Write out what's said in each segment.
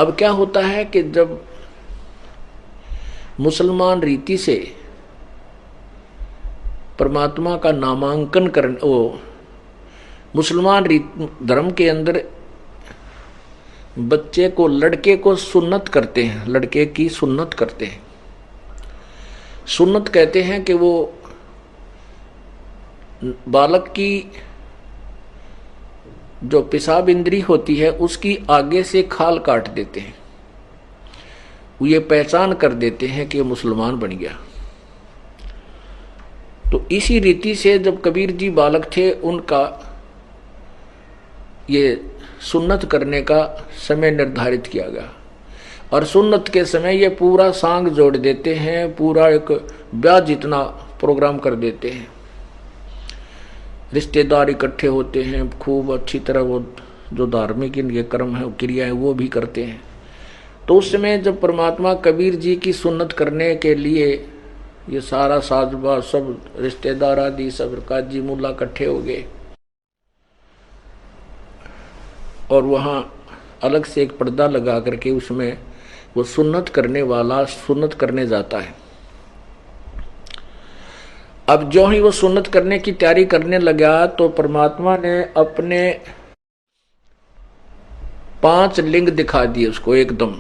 अब क्या होता है कि जब मुसलमान रीति से परमात्मा का नामांकन करने, वो मुसलमान धर्म के अंदर बच्चे को, लड़के को सुन्नत करते हैं, लड़के की सुन्नत करते हैं। सुन्नत कहते हैं कि वो बालक की जो पेशाब इंद्री होती है उसकी आगे से खाल काट देते हैं, वो ये पहचान कर देते हैं कि मुसलमान बन गया। तो इसी रीति से जब कबीर जी बालक थे, उनका ये सुन्नत करने का समय निर्धारित किया गया। और सुन्नत के समय ये पूरा सांग जोड़ देते हैं, पूरा एक ब्याह जितना प्रोग्राम कर देते हैं। रिश्तेदार इकट्ठे होते हैं, खूब अच्छी तरह वो जो धार्मिक इनके कर्म है, क्रियाएं वो भी करते हैं। तो उस समय जब परमात्मा कबीर जी की सुन्नत करने के लिए ये सारा साजबाज, सब रिश्तेदार आदि, सब काजी मुल्ला इकट्ठे हो गए और वहाँ अलग से एक पर्दा लगा करके उसमें वो सुन्नत करने वाला सुन्नत करने जाता है। अब जो ही वो सुन्नत करने की तैयारी करने लगा तो परमात्मा ने अपने 5 लिंग दिखा दिए उसको एकदम।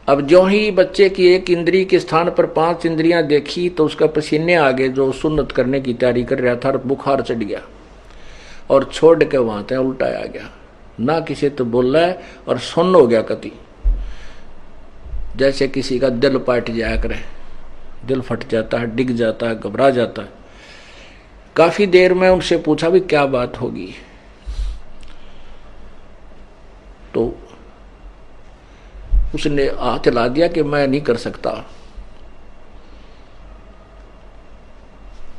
अब जो ही बच्चे की एक इंद्री के स्थान पर 5 इंद्रियां देखी तो उसका पसीने आ गए, जो सुन्नत करने की तैयारी कर रहा था, बुखार चढ़ गया और छोड़ के वहां तक उल्टा आ गया, ना किसी तो बोल रहा है और सुन्न हो गया कति, जैसे किसी का दिल पाट जाया करे, दिल फट जाता है, डिग जाता है, घबरा जाता है। काफी देर में उनसे पूछा भी क्या बात होगी, तो उसने हाथ हिला दिया कि मैं नहीं कर सकता।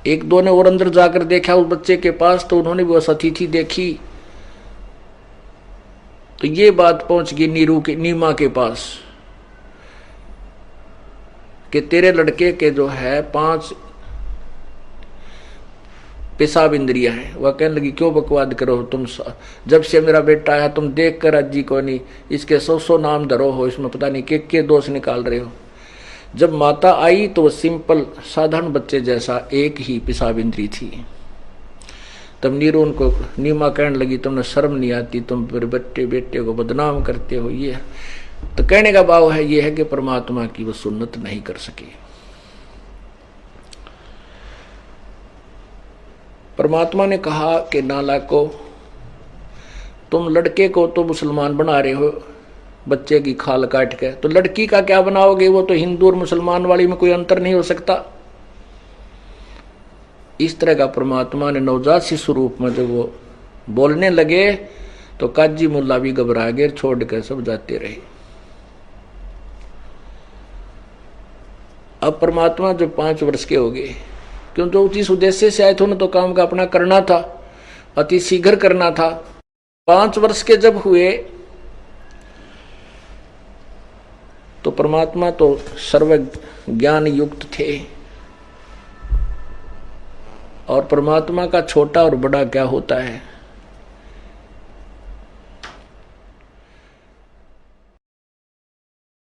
एक दो ने और अंदर जाकर देखा उस बच्चे के पास, तो उन्होंने भी वह अतिथि देखी। तो ये बात पहुंच गई नीमा के पास कि तेरे लड़के के जो है 5 पेशाब इंद्रियां हैं। वह कहने लगी क्यों बकवाद करो तुम, जब से मेरा बेटा आया तुम देख कर अज्जी को नहीं, इसके 100 नाम धरो हो, इसमें पता नहीं के दोष निकाल रहे हो। जब माता आई तो वो सिंपल साधारण बच्चे जैसा एक ही पेशाब इंद्री थी। तब नीरू उनको नीमा कहने लगी तुमने शर्म नहीं आती, तुम फिर बेटे को बदनाम करते हो। ये तो कहने का भाव है ये है कि परमात्मा की वो सुन्नत नहीं कर सके। परमात्मा ने कहा कि नालायको, तुम लड़के को तो मुसलमान बना रहे हो बच्चे की खाल काट के, तो लड़की का क्या बनाओगे? वो तो हिंदू और मुसलमान वाली में कोई अंतर नहीं हो सकता। इस तरह का परमात्मा ने नवजात शिशु रूप में जब वो बोलने लगे तो काजी मुल्ला भी घबरा गए, छोड़ कर सब जाते रहे। अब परमात्मा जब 5 वर्ष के हो गए, क्यों तो जिस उद्देश्य से आए थे उन्हें तो काम का अपना करना था, अति शीघ्र करना था। 5 वर्ष के जब हुए तो परमात्मा तो सर्व ज्ञान युक्त थे, और परमात्मा का छोटा और बड़ा क्या होता है,